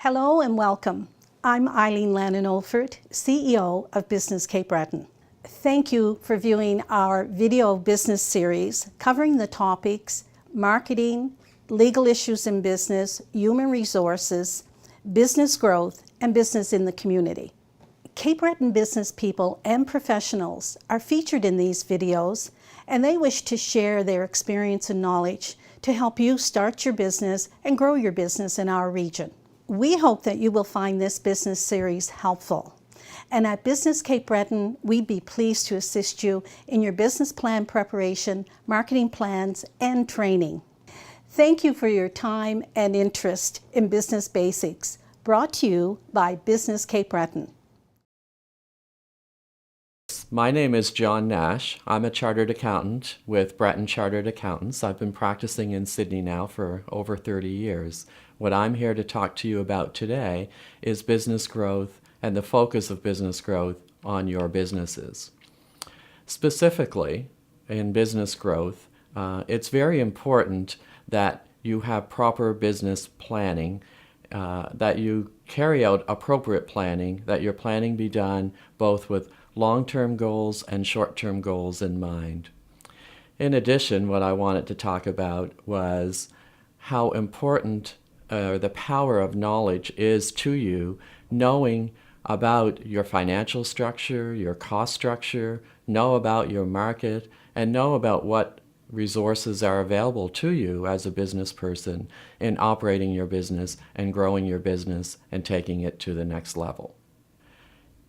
Hello and welcome. I'm Eileen Lannon-Olford, CEO of Business Cape Breton. Thank you for viewing our video business series covering the topics marketing, legal issues in business, human resources, business growth, and business in the community. Cape Breton business people and professionals are featured in these videos, and they wish to share their experience and knowledge to help you start your business and grow your business in our region. We hope that you will find this business series helpful. And at Business Cape Breton, we'd be pleased to assist you in your business plan preparation, marketing plans, and training. Thank you for your time and interest in Business Basics, brought to you by Business Cape Breton. My name is John Nash. I'm a chartered accountant with Breton Chartered Accountants. I've been practicing in Sydney now for over 30 years. What I'm here to talk to you about today is business growth and the focus of business growth on your businesses. Specifically, in business growth, it's very important that you have proper business planning, that you carry out appropriate planning, that your planning be done both with long-term goals and short-term goals in mind. In addition, what I wanted to talk about was how important the power of knowledge is to you, knowing about your financial structure, your cost structure, know about your market, and know about what resources are available to you as a business person in operating your business and growing your business and taking it to the next level.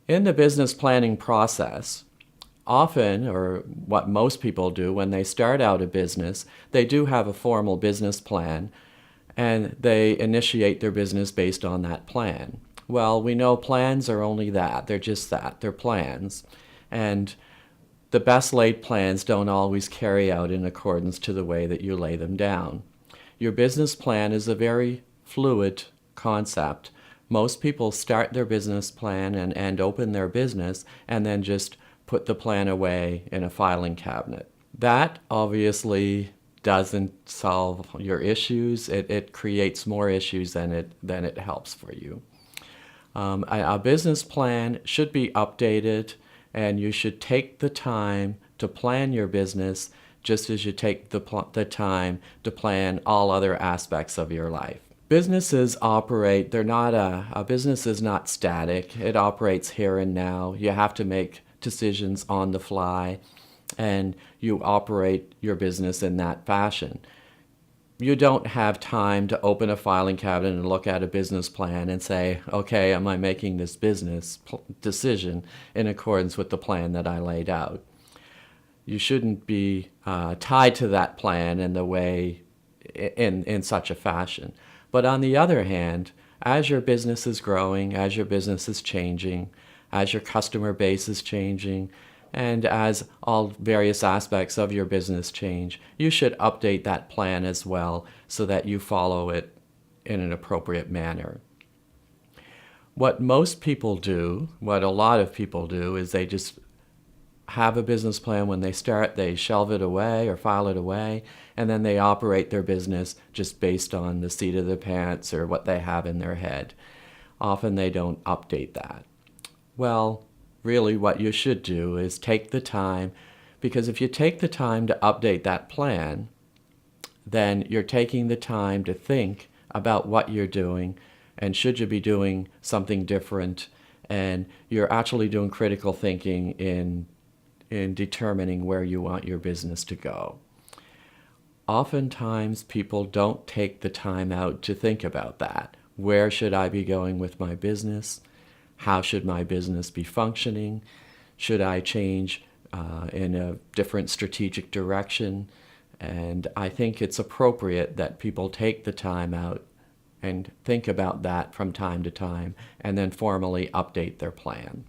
In the business planning process, often, or what most people do when they start out a business, they do have a formal business plan and they initiate their business based on that plan. Well, we know plans are only that. They're just that. They're plans. And the best laid plans don't always carry out in accordance to the way that you lay them down. Your business plan is a very fluid concept. Most people start their business plan and open their business and then just put the plan away in a filing cabinet. That obviously doesn't solve your issues. It creates more issues than it helps for you. A business plan should be updated, and you should take the time to plan your business just as you take the time to plan all other aspects of your life. Businesses operate, a business is not static. It operates here and now. You have to make decisions on the fly, and you operate your business in that fashion. You don't have time to open a filing cabinet and look at a business plan and say, okay, am I making this business decision in accordance with the plan that I laid out? You shouldn't be tied to that plan in the way, in such a fashion. But on the other hand, as your business is growing, as your business is changing, as your customer base is changing, and as all various aspects of your business change, you should update that plan as well so that you follow it in an appropriate manner. What most people do, what a lot of people do, is they just have a business plan when they start, they shelve it away or file it away, and then they operate their business just based on the seat of their pants or what they have in their head. Often they don't update that. Well, really what you should do is take the time, because if you take the time to update that plan, then you're taking the time to think about what you're doing and should you be doing something different, and you're actually doing critical thinking in determining where you want your business to go. Oftentimes people don't take the time out to think about that. Where should I be going with my business? How should my business be functioning? Should I change in a different strategic direction? And I think it's appropriate that people take the time out and think about that from time to time and then formally update their plan.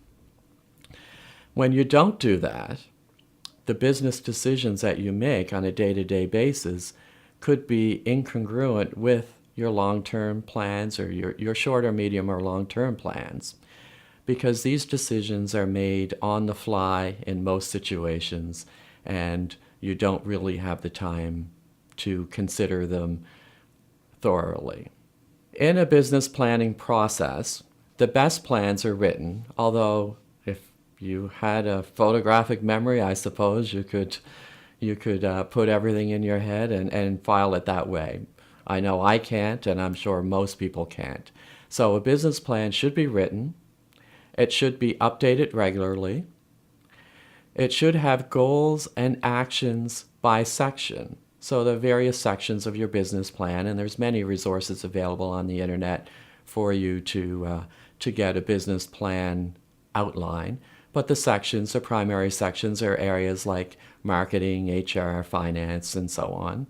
When you don't do that, the business decisions that you make on a day-to-day basis could be incongruent with your long-term plans or your short or medium or long-term plans, because these decisions are made on the fly in most situations, and you don't really have the time to consider them thoroughly. In a business planning process, the best plans are written, although if you had a photographic memory, I suppose you could put everything in your head and file it that way. I know I can't, and I'm sure most people can't. So a business plan should be written. It should be updated regularly. It should have goals and actions by section. So the various sections of your business plan, and there's many resources available on the internet for you to get a business plan outline. But the primary sections, are areas like marketing, HR, finance, and so on.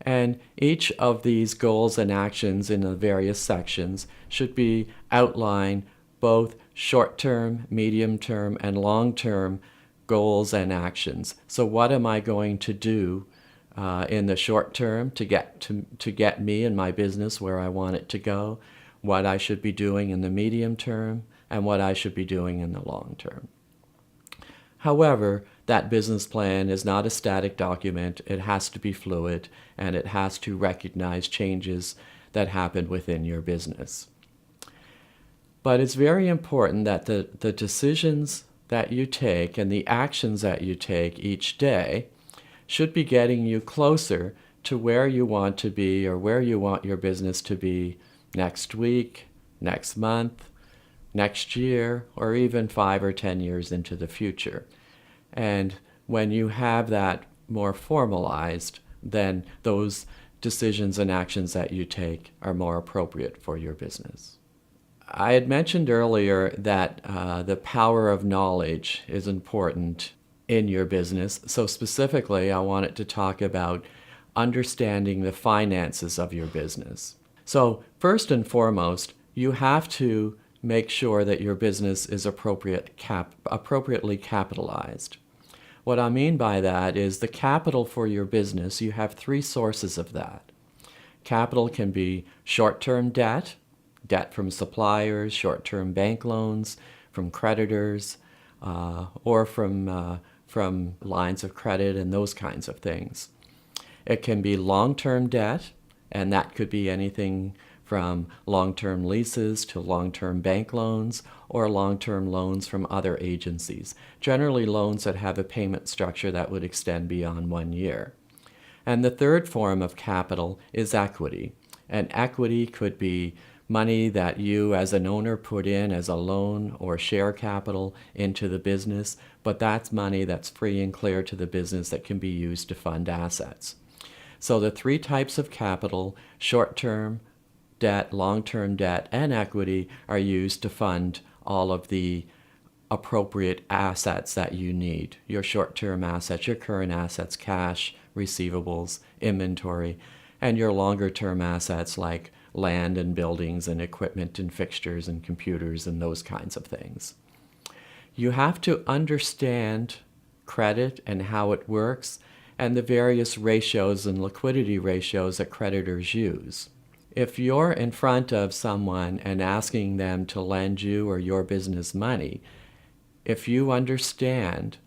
And each of these goals and actions in the various sections should be outlined both short-term, medium-term, and long-term goals and actions. So what am I going to do in the short term to get me and my business where I want it to go, what I should be doing in the medium term, and what I should be doing in the long term. However, that business plan is not a static document. It has to be fluid, and it has to recognize changes that happen within your business. But it's very important that the decisions that you take and the actions that you take each day should be getting you closer to where you want to be or where you want your business to be next week, next month, next year, or even 5 or 10 years into the future. And when you have that more formalized, then those decisions and actions that you take are more appropriate for your business. I had mentioned earlier that the power of knowledge is important in your business. So specifically, I wanted to talk about understanding the finances of your business. So first and foremost, you have to make sure that your business is appropriately capitalized. What I mean by that is the capital for your business, you have 3 sources of that. Capital can be short-term debt from suppliers, short-term bank loans from creditors, or from lines of credit and those kinds of things. It can be long-term debt, and that could be anything from long-term leases to long-term bank loans or long-term loans from other agencies, generally loans that have a payment structure that would extend beyond 1 year. And the third form of capital is equity. And equity could be money that you as an owner put in as a loan or share capital into the business, but that's money that's free and clear to the business that can be used to fund assets. So the 3 types of capital, short-term debt, long-term debt, and equity, are used to fund all of the appropriate assets that you need. Your short-term assets, your current assets, cash, receivables, inventory, and your longer-term assets like land and buildings and equipment and fixtures and computers and those kinds of things. You have to understand credit and how it works and the various ratios and liquidity ratios that creditors use. If you're in front of someone and asking them to lend you or your business money, if you understand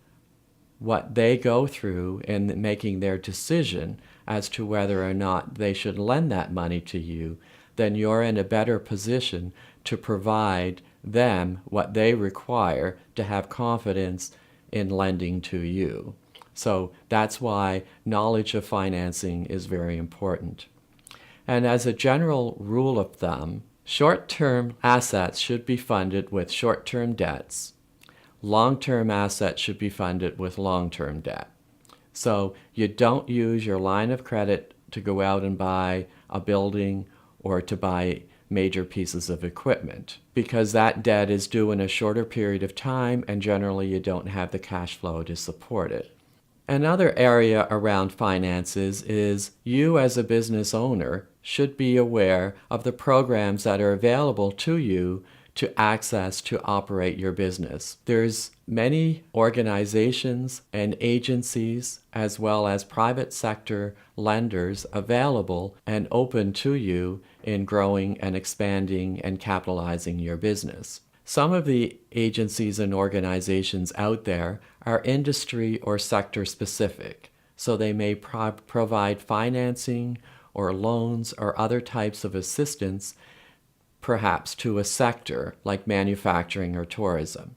what they go through in making their decision as to whether or not they should lend that money to you, then you're in a better position to provide them what they require to have confidence in lending to you. So that's why knowledge of financing is very important. And as a general rule of thumb, short-term assets should be funded with short-term debts. Long-term assets should be funded with long-term debt. So you don't use your line of credit to go out and buy a building or to buy major pieces of equipment, because that debt is due in a shorter period of time and generally you don't have the cash flow to support it. Another area around finances is you as a business owner should be aware of the programs that are available to you to access to operate your business. There's many organizations and agencies as well as private sector lenders available and open to you in growing and expanding and capitalizing your business. Some of the agencies and organizations out there are industry or sector specific, so they may provide financing or loans or other types of assistance, perhaps to a sector like manufacturing or tourism.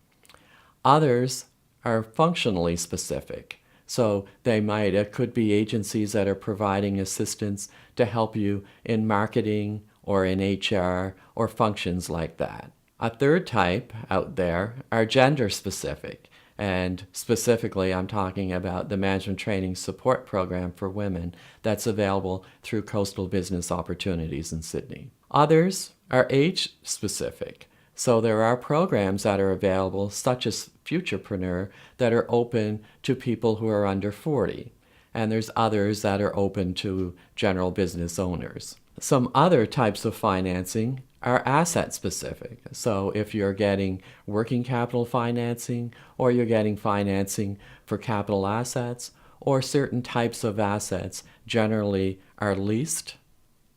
Others are functionally specific. So it could be agencies that are providing assistance to help you in marketing or in HR or functions like that. A third type out there are gender specific. And specifically, I'm talking about the Management Training Support Program for women that's available through Coastal Business Opportunities in Sydney. Others are age specific. So there are programs that are available, such as Futurepreneur, that are open to people who are under 40. And there's others that are open to general business owners. Some other types of financing are asset specific. So if you're getting working capital financing, or you're getting financing for capital assets, or certain types of assets generally are leased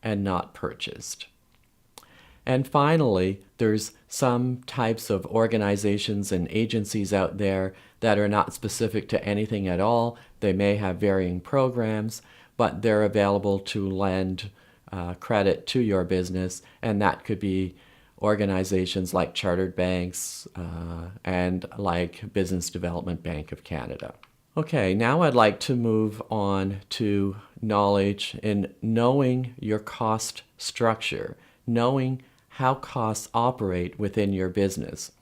and not purchased. And finally, there's some types of organizations and agencies out there that are not specific to anything at all. They may have varying programs, but they're available to lend credit to your business, and that could be organizations like chartered banks and like Business Development Bank of Canada. Okay, now I'd like to move on to knowledge in knowing your cost structure, knowing how costs operate within your business.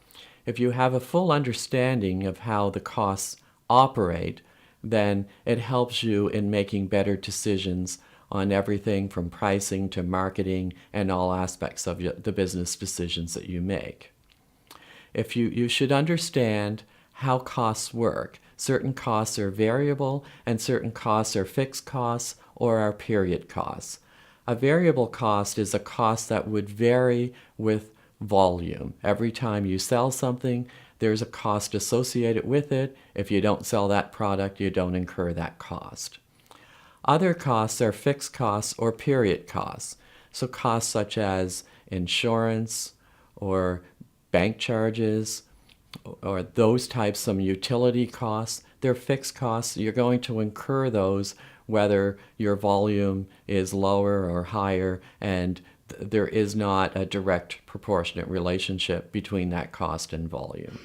If you have a full understanding of how the costs operate, then it helps you in making better decisions on everything from pricing to marketing and all aspects of the business decisions that you make. If you should understand how costs work. Certain costs are variable and certain costs are fixed costs or are period costs. A variable cost is a cost that would vary with volume. Every time you sell something, there's a cost associated with it. If you don't sell that product, you don't incur that cost. Other costs are fixed costs or period costs. So costs such as insurance or bank charges or those types, some utility costs, they're fixed costs. You're going to incur those whether your volume is lower or higher, and there is not a direct proportionate relationship between that cost and volume.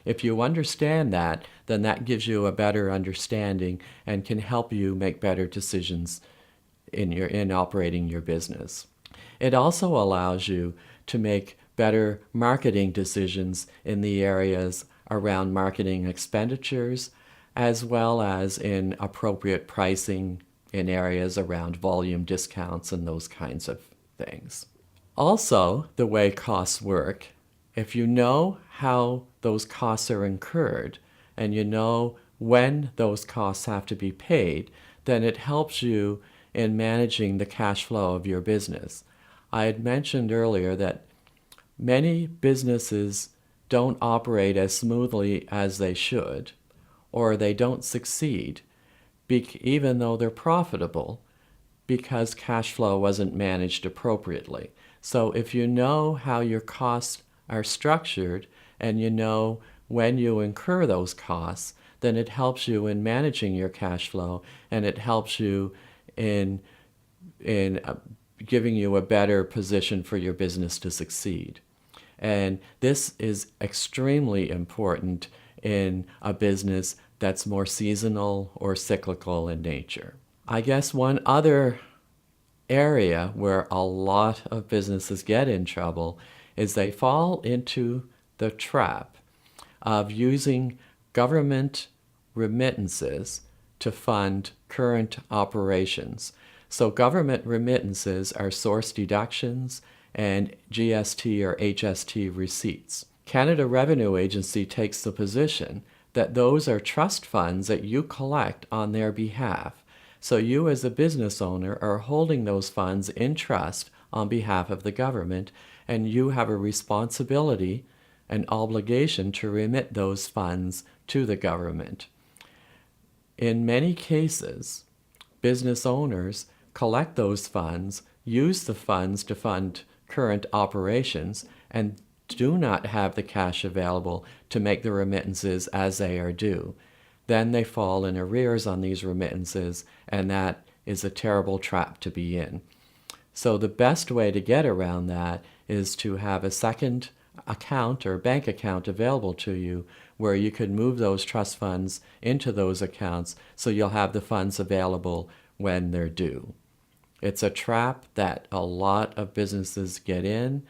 If you understand that, then that gives you a better understanding and can help you make better decisions in operating your business. It also allows you to make better marketing decisions in the areas around marketing expenditures, as well as in appropriate pricing in areas around volume discounts and those kinds of things. Also, the way costs work, if you know how those costs are incurred and you know when those costs have to be paid, then it helps you in managing the cash flow of your business. I had mentioned earlier that many businesses don't operate as smoothly as they should, or they don't succeed, even though they're profitable, because cash flow wasn't managed appropriately. So if you know how your costs are structured and you know when you incur those costs, then it helps you in managing your cash flow, and it helps you in giving you a better position for your business to succeed. And this is extremely important in a business that's more seasonal or cyclical in nature. I guess one other area where a lot of businesses get in trouble is they fall into the trap of using government remittances to fund current operations. So government remittances are source deductions and GST or HST receipts. Canada Revenue Agency takes the position that those are trust funds that you collect on their behalf. So you as a business owner are holding those funds in trust on behalf of the government, and you have a responsibility, an obligation to remit those funds to the government. In many cases, business owners collect those funds, use the funds to fund current operations, and do not have the cash available to make the remittances as they are due. Then they fall in arrears on these remittances, and that is a terrible trap to be in. So the best way to get around that is to have a second account or bank account available to you where you can move those trust funds into those accounts so you'll have the funds available when they're due. It's a trap that a lot of businesses get in,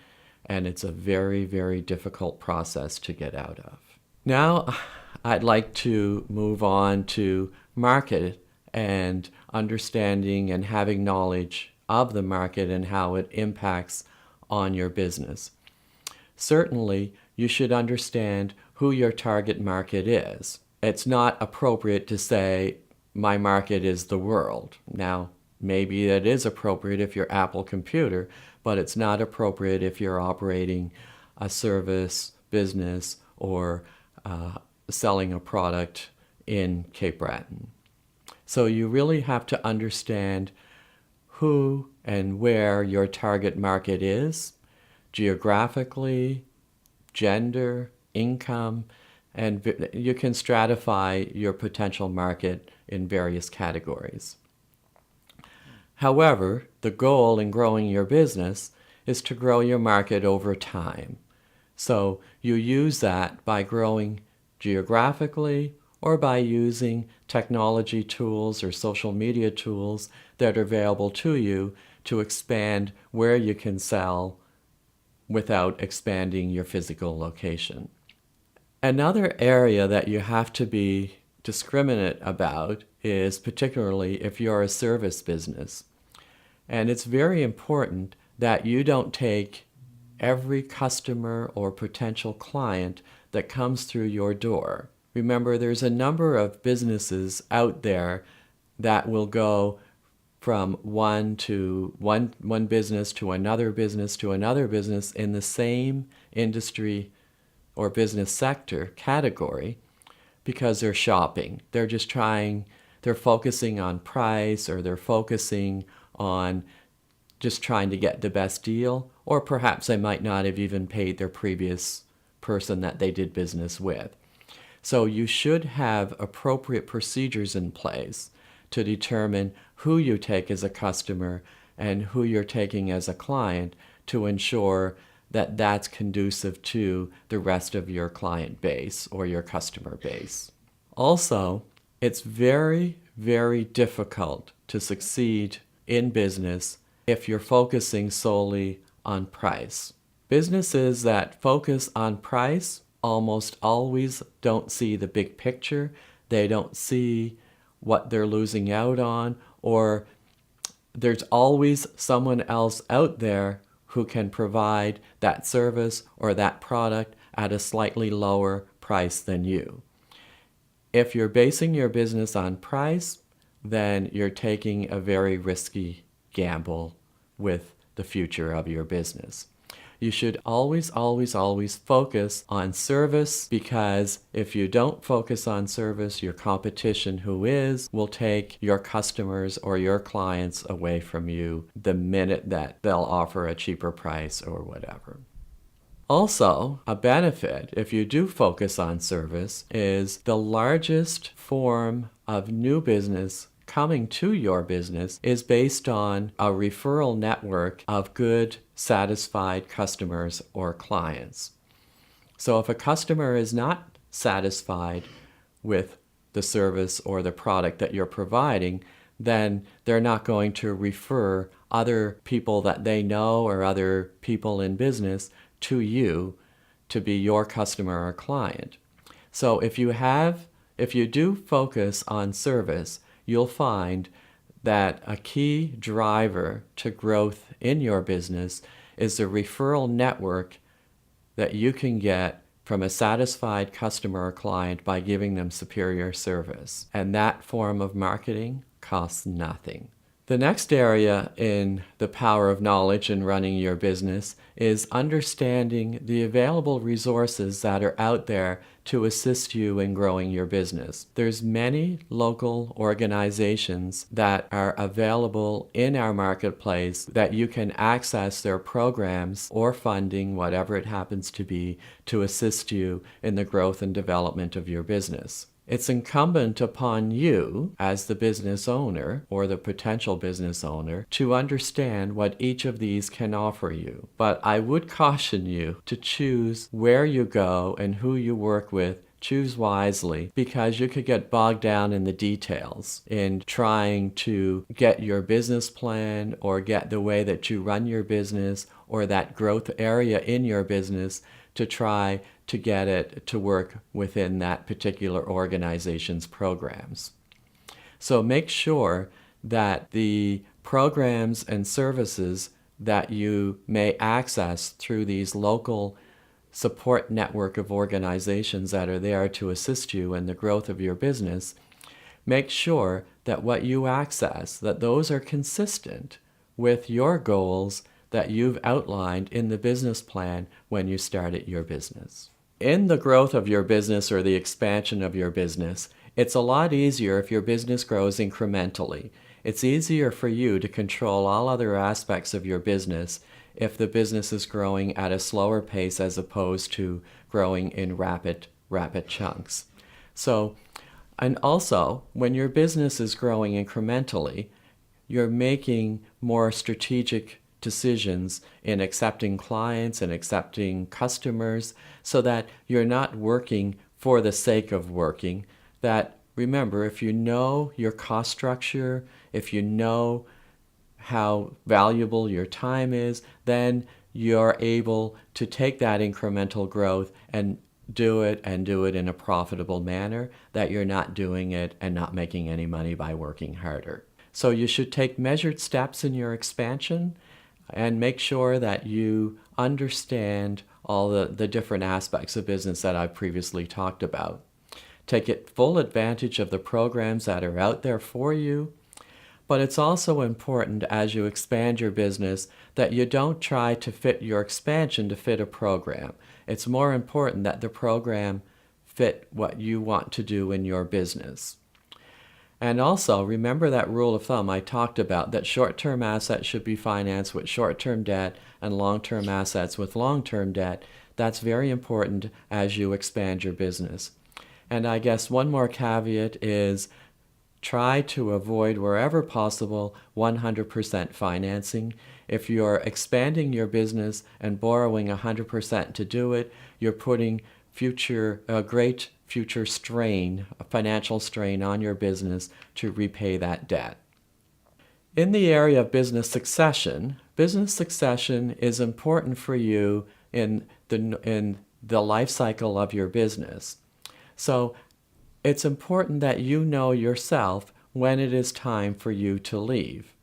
and it's a very, very difficult process to get out of. Now, I'd like to move on to market and understanding and having knowledge of the market and how it impacts on your business. Certainly, you should understand who your target market is. It's not appropriate to say, my market is the world. Now, maybe it is appropriate if you're Apple Computer, but it's not appropriate if you're operating a service business or selling a product in Cape Breton. So you really have to understand who and where your target market is, geographically, gender, income, and you can stratify your potential market in various categories. However, the goal in growing your business is to grow your market over time. So you use that by growing geographically or by using technology tools or social media tools that are available to you to expand where you can sell without expanding your physical location. Another area that you have to be discriminate about is particularly if you're a service business. And it's very important that you don't take every customer or potential client that comes through your door. Remember, there's a number of businesses out there that will go from one business to another business to another business in the same industry or business sector category because they're shopping. They're focusing on price, or they're focusing on just trying to get the best deal, or perhaps they might not have even paid their previous person that they did business with. So you should have appropriate procedures in place to determine who you take as a customer and who you're taking as a client to ensure that that's conducive to the rest of your client base or your customer base. Also, it's very, very difficult to succeed in business if you're focusing solely on price. Businesses that focus on price almost always don't see the big picture. They don't see what they're losing out on, or there's always someone else out there who can provide that service or that product at a slightly lower price than you. If you're basing your business on price, then you're taking a very risky gamble with the future of your business. You should always, always, always focus on service, because if you don't focus on service, your competition will take your customers or your clients away from you the minute that they'll offer a cheaper price or whatever. Also, a benefit, if you do focus on service, is the largest form of new business coming to your business is based on a referral network of good, satisfied customers or clients. So if a customer is not satisfied with the service or the product that you're providing, then they're not going to refer other people that they know or other people in business to you to be your customer or client. So if you do focus on service, you'll find that a key driver to growth in your business is the referral network that you can get from a satisfied customer or client by giving them superior service. And that form of marketing costs nothing. The next area in the power of knowledge in running your business is understanding the available resources that are out there to assist you in growing your business. There's many local organizations that are available in our marketplace that you can access their programs or funding, whatever it happens to be, to assist you in the growth and development of your business. It's incumbent upon you, as the business owner or the potential business owner, to understand what each of these can offer you. But I would caution you to choose where you go and who you work with. Choose wisely, because you could get bogged down in the details in trying to get your business plan or get the way that you run your business or that growth area in your business to try to get it to work within that particular organization's programs. So make sure that the programs and services that you may access through these local support network of organizations that are there to assist you in the growth of your business, make sure that what you access, that those are consistent with your goals that you've outlined in the business plan when you started your business. In the growth of your business or the expansion of your business, it's a lot easier if your business grows incrementally. It's easier for you to control all other aspects of your business if the business is growing at a slower pace as opposed to growing in rapid chunks. So, and also, when your business is growing incrementally, you're making more strategic decisions in accepting clients and accepting customers so that you're not working for the sake of working. That, remember, if you know your cost structure, if you know how valuable your time is, then you're able to take that incremental growth and do it in a profitable manner, that you're not doing it and not making any money by working harder. So you should take measured steps in your expansion and make sure that you understand all the different aspects of business that I've previously talked about. Take full advantage of the programs that are out there for you. But it's also important as you expand your business that you don't try to fit your expansion to fit a program. It's more important that the program fit what you want to do in your business. And also, remember that rule of thumb I talked about, that short-term assets should be financed with short-term debt and long-term assets with long-term debt. That's very important as you expand your business. And I guess one more caveat is try to avoid, wherever possible, 100% financing. If you're expanding your business and borrowing 100% to do it, you're putting great future strain, a financial strain on your business to repay that debt. In the area of business succession is important for you in the life cycle of your business. So it's important that you know yourself when it is time for you to leave.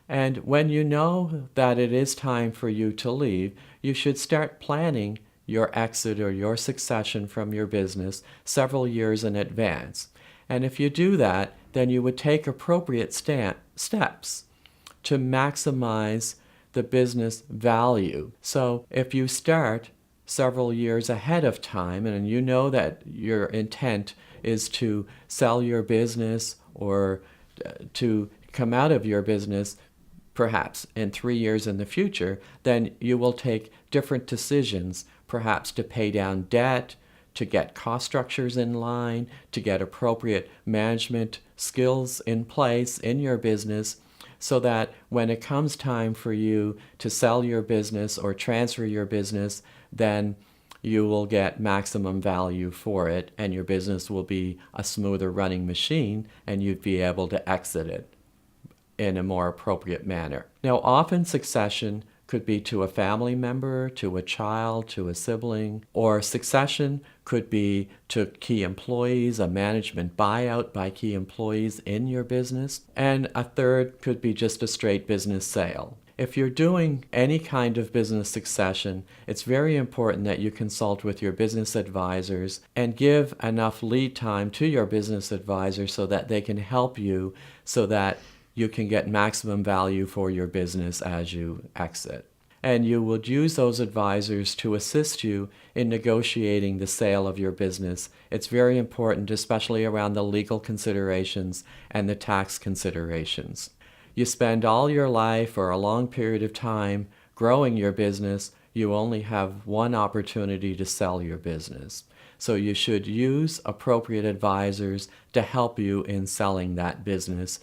And when you know that it is time for you to leave, you should start planning your exit or your succession from your business several years in advance. And if you do that, then you would take appropriate steps to maximize the business value. So if you start several years ahead of time and you know that your intent is to sell your business or to come out of your business perhaps in 3 years in the future, then you will take different decisions, perhaps to pay down debt, to get cost structures in line, to get appropriate management skills in place in your business, so that when it comes time for you to sell your business or transfer your business, then you will get maximum value for it and your business will be a smoother running machine and you'd be able to exit it in a more appropriate manner. Now, often succession could be to a family member, to a child, to a sibling, or succession could be to key employees, a management buyout by key employees in your business, and a third could be just a straight business sale. If you're doing any kind of business succession, it's very important that you consult with your business advisors and give enough lead time to your business advisor so that they can help you so that you can get maximum value for your business as you exit. And you would use those advisors to assist you in negotiating the sale of your business. It's very important, especially around the legal considerations and the tax considerations. You spend all your life or a long period of time growing your business, you only have one opportunity to sell your business. So you should use appropriate advisors to help you in selling that business.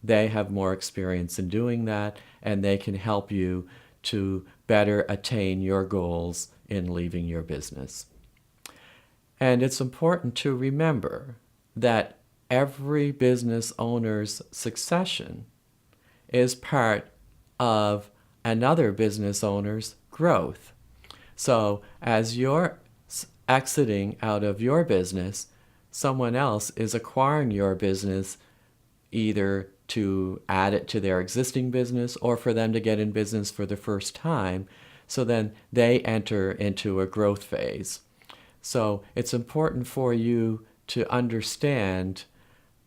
They have more experience in doing that, and they can help you to better attain your goals in leaving your business. And it's important to remember that every business owner's succession is part of another business owner's growth. So as you're exiting out of your business, someone else is acquiring your business either to add it to their existing business or for them to get in business for the first time. So then they enter into a growth phase. So it's important for you to understand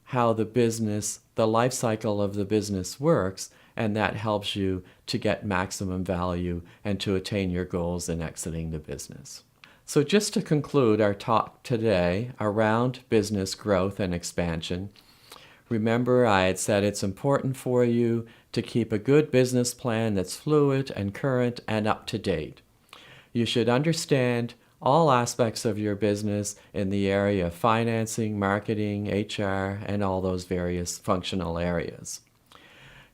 how the life cycle of the business works, and that helps you to get maximum value and to attain your goals in exiting the business. So just to conclude our talk today around business growth and expansion, remember I had said it's important for you to keep a good business plan that's fluid and current and up to date. You should understand all aspects of your business in the area of financing, marketing, HR, and all those various functional areas.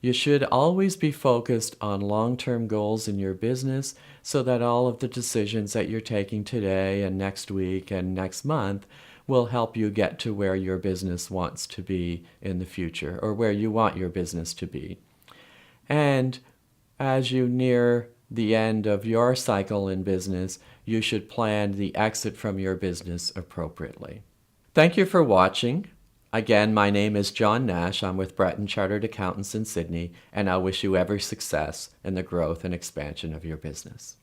You should always be focused on long-term goals in your business so that all of the decisions that you're taking today and next week and next month will help you get to where your business wants to be in the future, or where you want your business to be. And as you near the end of your cycle in business, you should plan the exit from your business appropriately. Thank you for watching. Again, my name is John Nash. I'm with Breton Chartered Accountants in Sydney, and I wish you every success in the growth and expansion of your business.